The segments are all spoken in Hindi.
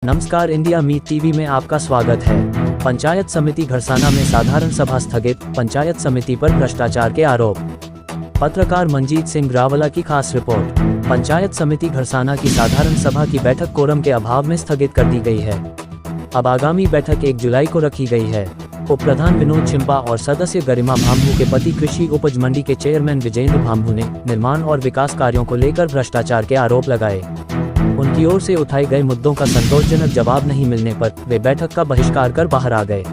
नमस्कार, इंडिया मीट टीवी में आपका स्वागत है। पंचायत समिति घरसाना में साधारण सभा स्थगित, पंचायत समिति पर भ्रष्टाचार के आरोप। पत्रकार मंजीत सिंह रावला की खास रिपोर्ट। पंचायत समिति घरसाना की साधारण सभा की बैठक कोरम के अभाव में स्थगित कर दी गई है। अब आगामी बैठक 1 जुलाई को रखी गई है। उप प्रधान विनोद छिंपा और सदस्य गरिमा भाम्बू के पति कृषि उपज मंडी के चेयरमैन विजेंद्र भाम्बू ने निर्माण और विकास कार्यों को लेकर भ्रष्टाचार के आरोप लगाए। उनकी ओर से उठाए गए मुद्दों का संतोषजनक जवाब नहीं मिलने पर वे बैठक का बहिष्कार कर बाहर आ गए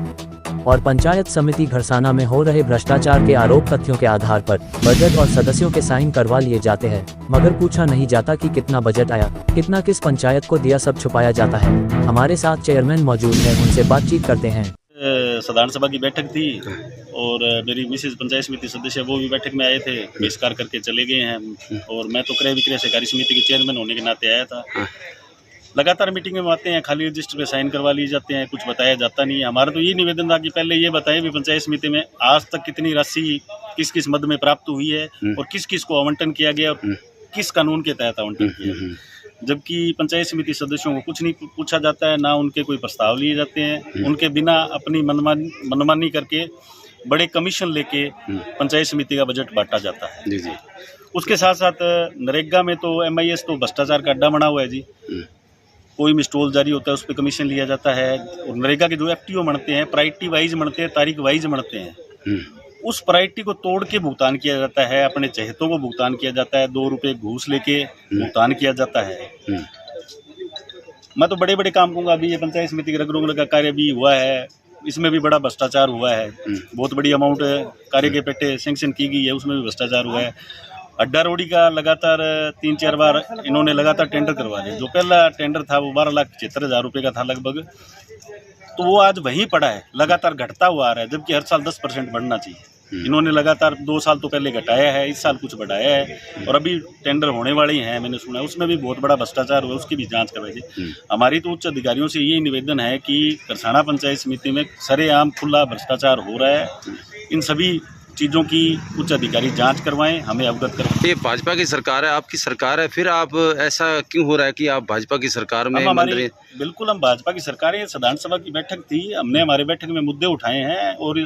और पंचायत समिति घरसाना में हो रहे भ्रष्टाचार के आरोप तथ्यों के आधार पर बजट और सदस्यों के साइन करवा लिए जाते हैं, मगर पूछा नहीं जाता कि कितना बजट आया, कितना किस पंचायत को दिया, सब छुपाया जाता है। हमारे साथ चेयरमैन मौजूद है, उनसे बातचीत करते हैं। साधारण सभा की बैठक थी और मेरी मिसेज पंचायत समिति सदस्य वो भी बैठक में आए थे, बहिष्कार करके चले गए हैं और मैं तो क्रय विक्रय सहकारी समिति के चेयरमैन होने के नाते आया था। लगातार मीटिंग में आते हैं, खाली रजिस्टर पे साइन करवा लिए जाते हैं, कुछ बताया जाता नहीं है। हमारा तो ये निवेदन था कि पहले ये बताएं भी पंचायत समिति में आज तक कितनी राशि किस किस मद में प्राप्त हुई है और किस किस को आवंटन किया गया और किस कानून के तहत आवंटन किया गया। जबकि पंचायत समिति सदस्यों को कुछ नहीं पूछा जाता है, ना उनके कोई प्रस्ताव लिए जाते हैं। उनके बिना अपनी मनमानी करके बड़े कमीशन लेके पंचायत समिति का बजट बांटा जाता है। जी जी। उसके साथ साथ नरेगा में तो MIS तो भ्रष्टाचार का अड्डा बना हुआ है जी। कोई मिस्टोल जारी होता है उस पर कमीशन लिया जाता है और नरेगा के जो FTO बनते हैं प्रायोरिटी वाइज बनते हैं, तारीख वाइज बनते हैं। उस प्रायोरिटी को तोड़ के भुगतान किया जाता है, अपने चहेतों को भुगतान किया जाता है, 2 रुपये घूस लेके भुगतान किया जाता है। मैं तो बड़े बड़े काम कहूँगा। अभी ये पंचायत समिति के रंग का कार्य भी हुआ है, इसमें भी बड़ा भ्रष्टाचार हुआ है। बहुत बड़ी अमाउंट कार्य के पेटे सैंक्शन की गई है, उसमें भी भ्रष्टाचार हुआ है। अड्डा रोडी का लगातार 3-4 बार इन्होंने लगातार टेंडर करवा दिए। जो पहला टेंडर था वो 12,75,000 रुपये का था लगभग, तो वो आज वहीं पड़ा है, लगातार घटता हुआ आ रहा है, जबकि हर साल 10% बढ़ना चाहिए। इन्होंने लगातार 2 साल तो पहले घटाया है, इस साल कुछ बढ़ाया है और अभी टेंडर होने वाले ही हैं, मैंने सुना है। उसमें भी बहुत बड़ा भ्रष्टाचार हुआ, उसकी भी जांच करवाइए। हमारी तो उच्च अधिकारियों से यही निवेदन है कि घरसाना पंचायत समिति में सरेआम खुला भ्रष्टाचार हो रहा है। इन सभी चीज़ों की उच्च अधिकारी जांच करवाएं, हमें अवगत करवाएं। ये भाजपा की सरकार है, आपकी सरकार है, फिर आप ऐसा क्यों हो रहा है कि आप भाजपा की सरकार में मंत्री? बिल्कुल, हम भाजपा की सरकार है। साधारण सभा की बैठक थी, हमने हमारे बैठक में मुद्दे उठाए हैं और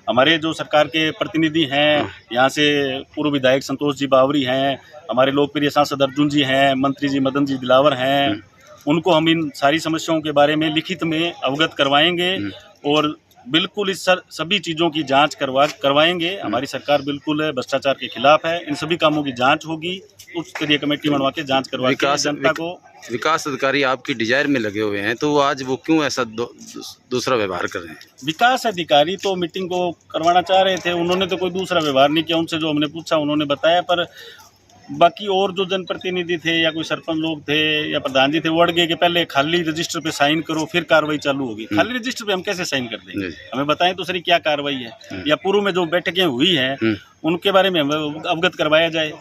हमारे जो सरकार के प्रतिनिधि हैं, यहाँ से पूर्व विधायक संतोष जी बावरी हैं, हमारे लोकप्रिय सांसद अर्जुन जी हैं, मंत्री जी मदन जी दिलावर हैं, उनको हम इन सारी समस्याओं के बारे में लिखित में अवगत करवाएंगे और बिल्कुल इस सभी चीज़ों की जांच करवाएंगे। हमारी सरकार बिल्कुल भ्रष्टाचार के खिलाफ है। इन सभी कामों की जांच होगी, उच्च स्तरीय कमेटी बनवा के जांच करवा के जनता को। विकास अधिकारी आपकी डिजायर में लगे हुए हैं, तो आज वो क्यों ऐसा दूसरा व्यवहार कर रहे हैं? विकास अधिकारी तो मीटिंग को करवाना चाह रहे थे, उन्होंने तो कोई दूसरा व्यवहार नहीं किया। उनसे जो हमने पूछा उन्होंने बताया, पर बाकी और जो जनप्रतिनिधि थे या कोई सरपंच लोग थे या प्रधान जी थे, वो अड़ गए कि पहले खाली रजिस्टर पे साइन करो फिर कार्रवाई चालू होगी। खाली रजिस्टर पे हम कैसे साइन कर देंगे? हमें बताएं तो सही क्या कार्रवाई है, या पूर्व में जो बैठकें हुई हैं उनके बारे में हमें अवगत करवाया जाए,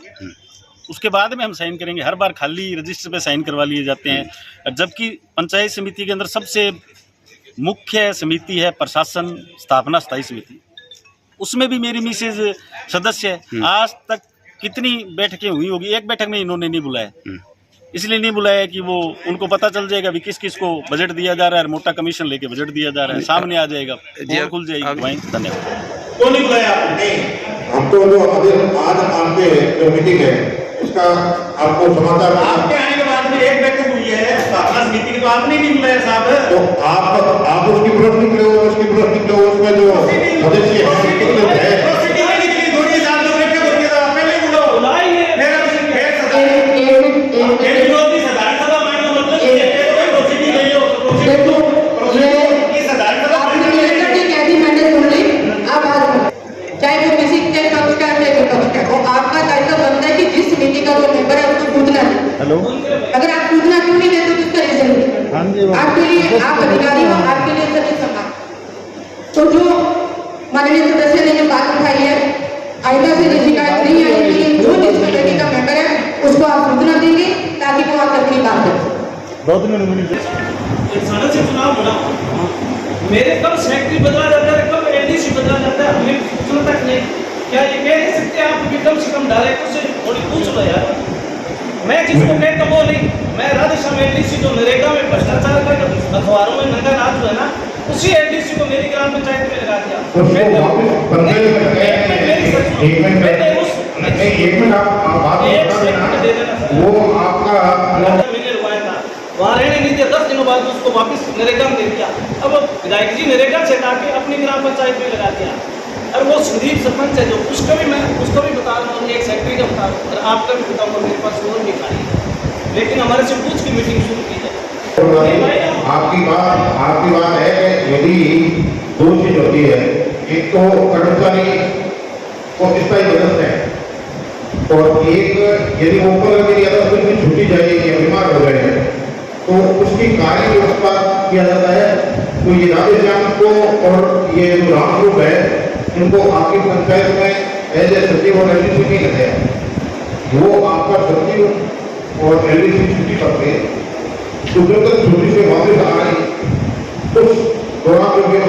उसके बाद में हम साइन करेंगे। हर बार खाली रजिस्टर पे साइन करवा लिए जाते हैं, जबकि पंचायत समिति के अंदर सबसे मुख्य समिति है प्रशासन स्थापना स्थायी समिति, उसमें भी मेरी मिसेज सदस्य है। आज तक कितनी बैठकें हुई होगी, एक बैठक में इन्होंने नहीं बुलाया। इसलिए नहीं बुलाया कि वो उनको पता चल जाएगा भी किस किस को बजट दिया जा रहा है, मोटा कमीशन लेके बजट दिया जा रहा है, सामने आ जाएगा, खुल जाएगी। वहीं धन्यवाद। तो नहीं बुलाया आपने? हमको जो आज आपके जो मीटिंग है उसका आपको समाचार आपके आने के बाद में एक बैठक हुई है स्थापना समिति की, तो आपने नहीं बुलाया साहब। तो आप उसकी प्रश्न निकले हो, उसमें जो सदस्य है अगर आप पूछना क्यों नहीं देते तो उसका रीजन आपके लिए, आप अधिकारी हो, आपके लिए सभी समान। तो जो माननीय सदस्य ने जो बात उठाई है, आइंदा से जो शिकायत नहीं आएगी, जो जिस कमेटी का मेंबर है उसको आप सूचना देंगे ताकि वो आकर अपनी बात करें। से चुनाव होना, मेरे कब सेक्रेटरी बदला जाता है, कब ADC बदला जाता है, हमें सूचना तक नहीं। क्या ये कह सकते हैं आप कम से कम डायरेक्टर से थोड़ी पूछ लो यार। मैं जिसको कहता हूँ वो नहीं, मैं राधेश्याम एलडीसी जो नरेगा में भ्रष्टाचार का अखबारों में नंगा नाच हुआ है ना, उसी एलडीसी को मेरी ग्राम पंचायत में लगा दिया। वो आपका महीने रुकाया था, वहाँ रहने नहीं दिया, 10 दिनों बाद उसको वापस नरेगा में दे दिया। अब विधायक जी नरेगा से हटा के अपनी ग्राम पंचायत में लगा दिया। और वो संदीप सरपंच है जो, उसका भी बता रहा हूँ, एक सेक्रेटरी का बता रहा हूँ, और आपका भी बताऊँगा, मेरे पास और भी खाली है, लेकिन हमारे से पूछ की मीटिंग शुरू की जाए। आपकी बात है कि यदि दो चीज होती है, एक तो कर्मचारी को स्थायी मदद है, और एक यदि वो उसकी छुट्टी चाहिए या बीमार हो गए हैं तो उसकी कार्य व्यवस्था किया जाता है। तो ये राधेश्याम को और ये जो रामस्वरूप है इनको आपकी पंचायत में एज ए सचिव और एलडीसी नहीं रखे, वो आपका सचिव और एलडीसी छुट्टी करते हैं, तो जब तक छुट्टी से वापस आ रही उस दौरान जो